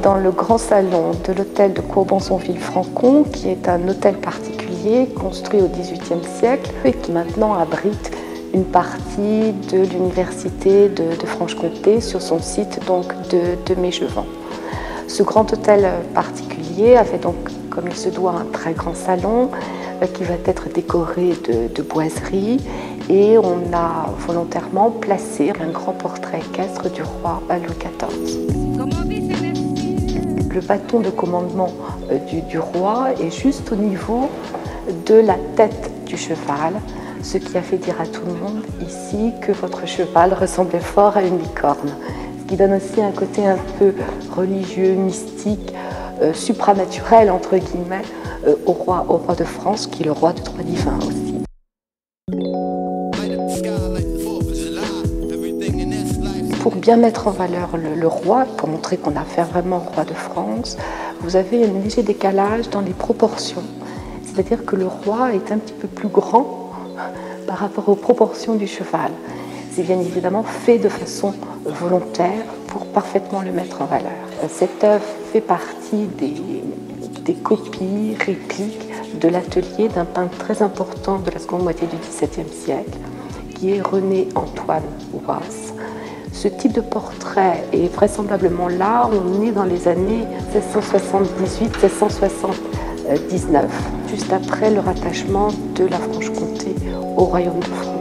dans le grand salon de l'hôtel de Courbon-Ville-Francon, qui est un hôtel particulier construit au XVIIIe siècle et qui maintenant abrite une partie de l'université de Franche-Comté sur son site donc de Mégevant. Ce grand hôtel particulier avait donc, comme il se doit, un très grand salon qui va être décoré de boiseries, et on a volontairement placé un grand portrait équestre du roi Louis XIV. Le bâton de commandement du roi est juste au niveau de la tête du cheval, ce qui a fait dire à tout le monde ici que votre cheval ressemblait fort à une licorne, ce qui donne aussi un côté un peu religieux, mystique, supranaturel entre guillemets au roi de France, qui est le roi de droit divin aussi. Pour bien mettre en valeur le roi, pour montrer qu'on a affaire vraiment au roi de France, vous avez un léger décalage dans les proportions. C'est-à-dire que le roi est un petit peu plus grand par rapport aux proportions du cheval. C'est bien évidemment fait de façon volontaire pour parfaitement le mettre en valeur. Cette œuvre fait partie des copies, répliques de l'atelier d'un peintre très important de la seconde moitié du XVIIe siècle, qui est René-Antoine Oise. Ce type de portrait est vraisemblablement là, on est dans les années 1678-1679, juste après le rattachement de la Franche-Comté au royaume de France.